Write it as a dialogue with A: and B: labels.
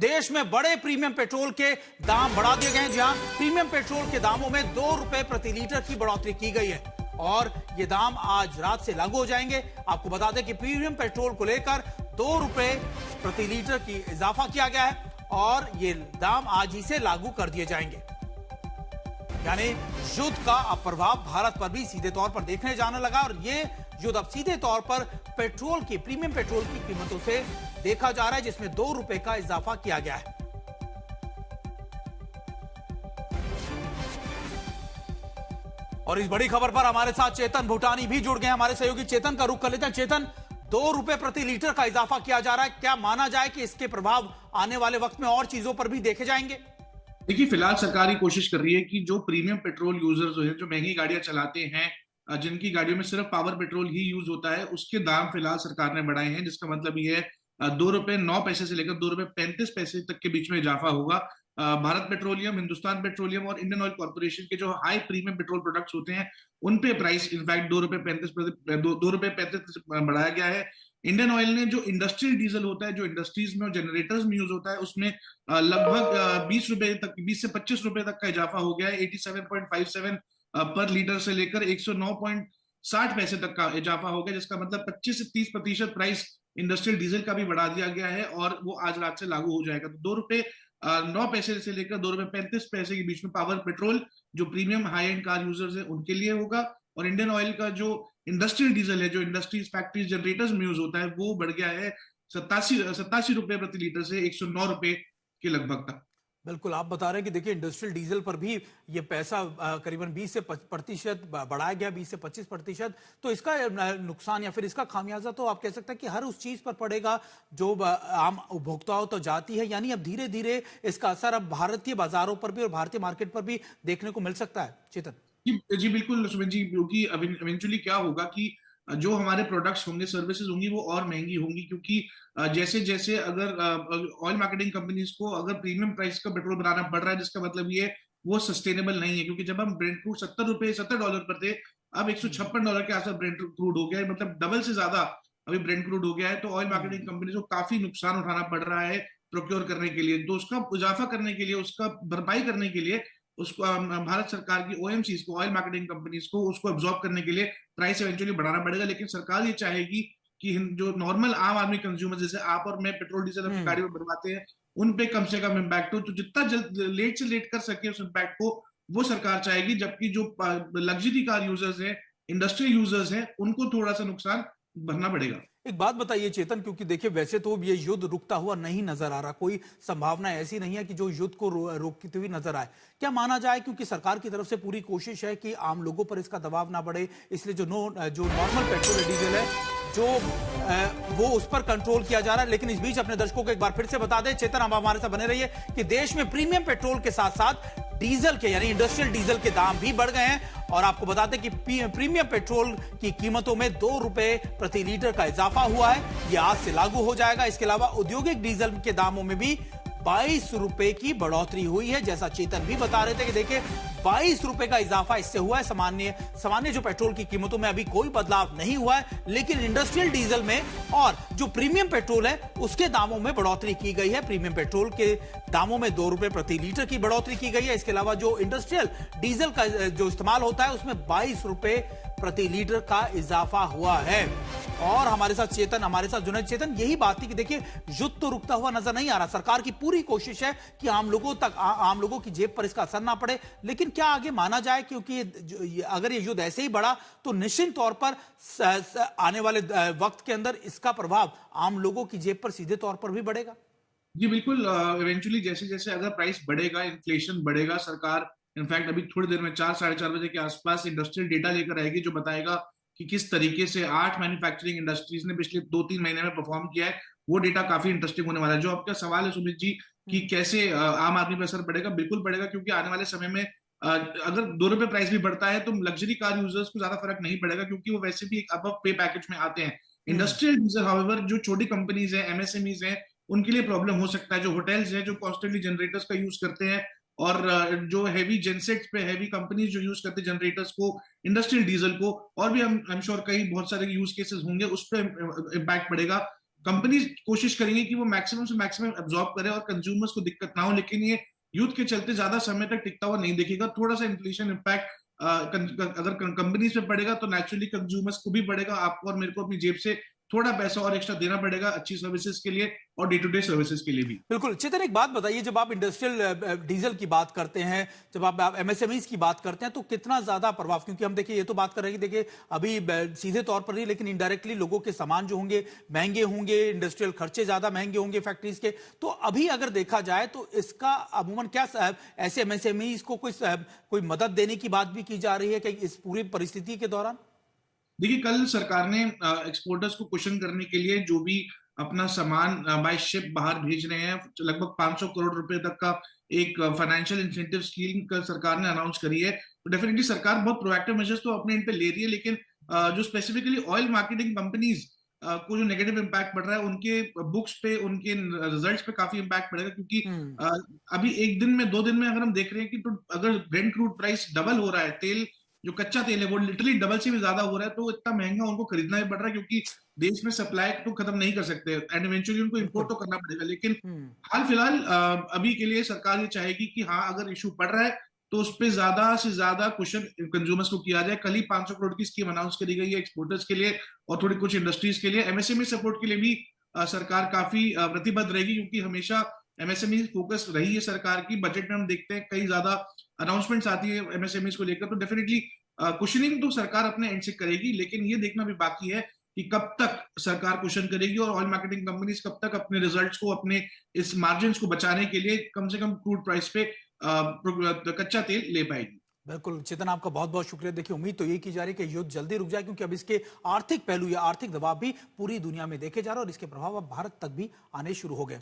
A: देश में बड़े प्रीमियम पेट्रोल के दाम बढ़ा दिए गए हैं। जहां प्रीमियम पेट्रोल के दामों में 2 रुपए प्रति लीटर की बढ़ोतरी की गई है और ये दाम आज रात से लागू हो जाएंगे। आपको बता दें कि प्रीमियम पेट्रोल को लेकर 2 रुपए प्रति लीटर की इजाफा किया गया है और ये दाम आज ही से लागू कर दिए जाएंगे। यानी युद्ध का अब प्रभाव भारत पर भी सीधे तौर पर देखने जाने लगा और ये युद्ध अब सीधे तौर पर पेट्रोल की, प्रीमियम पेट्रोल की कीमतों से देखा जा रहा है, जिसमें 2 रुपए का इजाफा किया गया है। और इस बड़ी खबर पर हमारे साथ चेतन भूटानी भी जुड़ गए हैं। हमारे सहयोगी चेतन का रुख कर लेते हैं। चेतन, 2 रुपए प्रति लीटर का इजाफा किया जा रहा है, क्या माना जाए कि इसके प्रभाव आने वाले वक्त में और चीजों पर भी देखे जाएंगे?
B: देखिए, फिलहाल सरकार ये कोशिश कर रही है कि जो प्रीमियम पेट्रोल यूजर्स हैं, जो महंगी गाड़ियां चलाते हैं, जिनकी गाड़ियों में सिर्फ पावर पेट्रोल ही यूज होता है, उसके दाम फिलहाल सरकार ने बढ़ाए हैं। जिसका मतलब ये है 2 रुपए 9 पैसे से लेकर 2 रुपए 35 पैसे तक के बीच में इजाफा होगा। भारत पेट्रोलियम, हिंदुस्तान पेट्रोलियम और इंडियन ऑयल कॉर्पोरेशन के जो हाई प्रीमियम पेट्रोल प्रोडक्ट्स होते हैं, उन पे प्राइस इनफैक्ट 2 रुपए 35 बढ़ाया गया है। इंडियन ऑयल ने जो इंडस्ट्रियल डीजल होता है, जो इंडस्ट्रीज में और जनरेटर्स में यूज होता है, उसमें लगभग 20 रुपए तक, 20 से 25 रुपए तक का इजाफा हो गया है। 87.57 पर लीटर से लेकर 109.60 पैसे तक का इजाफा हो गया, जिसका मतलब 25 से 30% प्राइस इंडस्ट्रियल डीजल का भी बढ़ा दिया गया है और वो आज रात से लागू हो जाएगा। तो 2 रुपए 9 पैसे से लेकर 2 रुपए 35 पैसे के बीच में पावर पेट्रोल जो premium high and car users है उनके लिए होगा। और इंडियन ऑयल का जो इंडस्ट्रियल डीजल है, जो इंडस्ट्रीज, फैक्ट्रीज, जनरेटर्स में यूज होता है, वो बढ़ गया है 87 रुपए प्रति लीटर से 109 रुपए के लगभग तक।
A: बिल्कुल, आप बता रहे हैं कि देखिए इंडस्ट्रियल डीजल पर भी ये पैसा करीबन 20 से 25% बढ़ाया गया, 20 से 25%। तो इसका नुकसान या फिर इसका खामियाजा तो आप कह सकते हैं कि हर उस चीज पर पड़ेगा जो आम उपभोक्ताओं तो जाती है। यानी अब धीरे धीरे इसका असर अब भारतीय बाजारों पर भी और भारतीय मार्केट पर भी देखने को मिल सकता है। चेतन
B: जी बिल्कुल सुमित जी, क्योंकि इवेंचुअली क्या होगा कि जो हमारे प्रोडक्ट्स होंगे, सर्विसेज होंगी, वो और महंगी होंगी। क्योंकि जैसे जैसे अगर ऑयल मार्केटिंग कंपनीज को अगर प्रीमियम प्राइस का पेट्रोल बनाना पड़ रहा है, जिसका मतलब ये वो सस्टेनेबल नहीं है। क्योंकि जब हम ब्रेंट क्रूड $70 पर थे, अब $156 के आसपास ब्रेंट क्रूड हो गया है, मतलब डबल से ज्यादा अभी ब्रेंट क्रूड हो गया है। तो ऑयल मार्केटिंग कंपनीज को काफी नुकसान उठाना पड़ रहा है प्रोक्योर करने के लिए। तो उसका इजाफा करने के लिए, उसका भरपाई करने के लिए, उसको भारत सरकार की ओएमसीज को, ऑयल मार्केटिंग कंपनीज को, उसको एब्जॉर्ब करने के लिए प्राइस इवेंचुअली बढ़ाना पड़ेगा। लेकिन सरकार ये चाहेगी कि जो नॉर्मल आम आदमी कंज्यूमर जैसे आप और मैं पेट्रोल डीजल अपनी गाड़ी में भरवाते हैं, उन पे कम से कम इम्पैक्ट हो। तो जितना जल्द लेट से लेट कर सके उस इम्पैक्ट को, वो सरकार चाहेगी। जबकि जो लग्जरी कार यूजर्स हैं, इंडस्ट्रियल यूजर्स हैं, उनको थोड़ा सा नुकसान भरना पड़ेगा।
A: एक बात बताइए चेतन, क्योंकि देखिए वैसे तो ये युद्ध रुकता हुआ नहीं नजर आ रहा, कोई संभावना ऐसी नहीं है कि जो युद्ध को रोकती हुई नजर आए। क्या माना जाए, क्योंकि सरकार की तरफ से पूरी कोशिश है कि आम लोगों पर इसका दबाव ना बढ़े, इसलिए जो नॉर्मल पेट्रोल डीजल है जो वो उस पर कंट्रोल किया जा रहा है। लेकिन इस बीच अपने दर्शकों को एक बार फिर से बता दें, चेतन आप हमारे साथ बने रहिए, कि देश में प्रीमियम पेट्रोल के साथ साथ डीजल के यानी इंडस्ट्रियल डीजल के दाम भी बढ़ गए हैं। और आपको बता दें कि प्रीमियम पेट्रोल की कीमतों में 2 रुपए प्रति लीटर का इजाफा हुआ है, यह आज से लागू हो जाएगा। इसके अलावा औद्योगिक डीजल के दामों में भी 22 रुपए की बढ़ोतरी हुई है। जैसा चेतन भी बता रहे थे कि देखिए 22 रुपए का इजाफा इससे हुआ है। सामान्य जो पेट्रोल की कीमतों में अभी कोई बदलाव नहीं हुआ है, लेकिन इंडस्ट्रियल डीजल में और जो प्रीमियम पेट्रोल है उसके दामों में बढ़ोतरी की गई है। प्रीमियम पेट्रोल के दामों में 2 रुपए प्रति लीटर की बढ़ोतरी की गई है। इसके अलावा जो इंडस्ट्रियल डीजल का जो इस्तेमाल होता है उसमें 22 रुपए प्रति लीटर का इजाफा हुआ है। और हमारे साथ जुनैद। चेतन, यही बात थी कि देखिए युद्ध तो रुकता हुआ नजर नहीं आ रहा। सरकार की पूरी कोशिश है कि आम लोगों की जेब पर इसका असर ना पड़े। लेकिन क्या आगे माना जाए, क्योंकि अगर ये युद्ध ऐसे ही बढ़ा तो निश्चित तौर पर आने वाले वक्त के अंदर इसका प्रभाव आम लोगों की जेब पर सीधे तौर पर भी बढ़ेगा।
B: जी बिल्कुल, इवेंचुअली जैसे जैसे अगर प्राइस बढ़ेगा, इन्फ्लेशन बढ़ेगा, सरकार इनफैक्ट अभी थोड़ी देर में 4 साढ़े 4 बजे के आसपास इंडस्ट्रियल डेटा लेकर आएगी, जो बताएगा कि किस तरीके से 8 मैन्युफैक्चरिंग इंडस्ट्रीज ने पिछले 2-3 महीने में परफॉर्म किया है। वो डेटा काफी इंटरेस्टिंग होने वाला है। जो आपका सवाल है सुमित जी कि कैसे आम आदमी पर असर पड़ेगा, बिल्कुल पड़ेगा। क्योंकि आने वाले समय में अगर 2 रुपए प्राइस भी बढ़ता है तो लग्जरी कार यूजर्स को ज्यादा फर्क नहीं पड़ेगा, क्योंकि वो वैसे भी एक अबव पे पैकेज में आते हैं। इंडस्ट्रियल डीजल हाउएवर, जो छोटी कंपनीज है, एमएसएमईज है, उनके लिए प्रॉब्लम हो सकता है। जो होटल्स है, जो कॉन्स्टेंटली जनरेटर्स का यूज करते हैं, और जो हैवी जेनसेट्स पे हैवी कंपनीज जो यूज करते हैं जनरेटर्स को, इंडस्ट्रियल डीजल को, और भी हम श्योर कई बहुत सारे यूज केसेस होंगे, उस पर इम्पैक्ट पड़ेगा। कंपनीज कोशिश करेंगी कि वो मैक्सिमम से मैक्सिमम एब्जॉर्ब करे और कंज्यूमर्स को दिक्कत ना हो, लेकिन ये युद्ध के चलते ज्यादा समय तक टिकता हुआ नहीं दिखेगा। थोड़ा सा इन्फ्लेशन इम्पैक्ट अगर कंपनीज पे पड़ेगा तो नेचुरली कंज्यूमर्स को भी पड़ेगा, आपको और मेरे को अपनी जेब से थोड़ा पैसा और एक्स्ट्रा देना पड़ेगा अच्छी सर्विसेज के लिए और डे टू डे सर्विसेज के लिए भी।
A: बिल्कुल। चेतन, एक बात बताइए, जब आप इंडस्ट्रियल डीजल की बात करते हैं, जब आप एमएसएमईज की बात करते हैं, तो कितना ज्यादा प्रभाव, क्योंकि हम देखिए ये तो बात कर रहे हैं कि देखिए अभी सीधे तौर पर नहीं, लेकिन इनडायरेक्टली लोगों के सामान जो होंगे महंगे होंगे, इंडस्ट्रियल खर्चे ज्यादा महंगे होंगे फैक्ट्रीज के, तो अभी अगर देखा जाए तो इसका अमूमन क्या ऐसे एमएसएमईज को कोई मदद देने की बात भी की जा रही है कि इस पूरी परिस्थिति के दौरान?
B: देखिए, कल सरकार ने एक्सपोर्टर्स को क्वेश्चन करने के लिए जो भी अपना सामान बाय शिप बाहर भेज रहे हैं, लगभग 500 करोड़ रुपए तक का एक फाइनेंशियल इंसेंटिव स्कीम का सरकार ने अनाउंस करी है। तो डेफिनेटली सरकार बहुत प्रोएक्टिव मेजर्स तो अपने इन पे ले रही है, लेकिन जो स्पेसिफिकली ऑयल मार्केटिंग कंपनीज को जो नेगेटिव इम्पैक्ट पड़ रहा है, उनके बुक्स पे, उनके रिजल्ट्स पे काफी इम्पैक्ट पड़ेगा, क्योंकि अभी एक दिन में, 2 दिन में अगर हम देख रहे हैं कि तो अगर ब्रेंट क्रूड प्राइस डबल हो रहा है, तेल जो कच्चा तेल है वो लिटरली डबल से भी ज्यादा हो रहा है, तो इतना महंगा उनको खरीदना भी पड़ रहा है, क्योंकि देश में सप्लाई तो खत्म नहीं कर सकते एंड इवेंचुअली उनको इंपोर्ट तो करना पड़ेगा। लेकिन हाल फिलहाल अभी के लिए सरकार ये चाहेगी कि हाँ, अगर इशू पड़ रहा है तो उस पर ज्यादा से ज्यादा क्वेश्चन कंज्यूमर्स को किया जाए। कल ही 500 करोड़ की स्कीम अनाउंस करी गई है एक्सपोर्टर्स के लिए और थोड़ी कुछ इंडस्ट्रीज के लिए। एमएसएमई सपोर्ट के लिए भी सरकार काफी प्रतिबद्ध रहेगी, क्योंकि हमेशा एमएसएमई फोकस रही है सरकार की। बजट में हम देखते हैं कई ज्यादा अनाउंसमेंट्स आती है एमएसएमई को लेकर, तो डेफिनेटली क्वेश्चनिंग तो सरकार अपने एंड से करेगी, लेकिन ये देखना भी बाकी है कि कब तक सरकार क्वेश्चन करेगी और ऑयल मार्केटिंग कंपनीज कब तक अपने रिजल्ट्स को, अपने इस मार्जिन को बचाने के लिए कम से कम क्रूड प्राइस पे कच्चा तेल ले पाएगी।
A: बिल्कुल चेतन, आपका बहुत बहुत शुक्रिया। देखिए, उम्मीद तो यही की जा रही है कि युद्ध जल्दी रुक जाए, क्योंकि अब इसके आर्थिक पहलू या आर्थिक दबाव भी पूरी दुनिया में देखे जा रहे हैं और इसके प्रभाव अब भारत तक भी आने शुरू हो गए।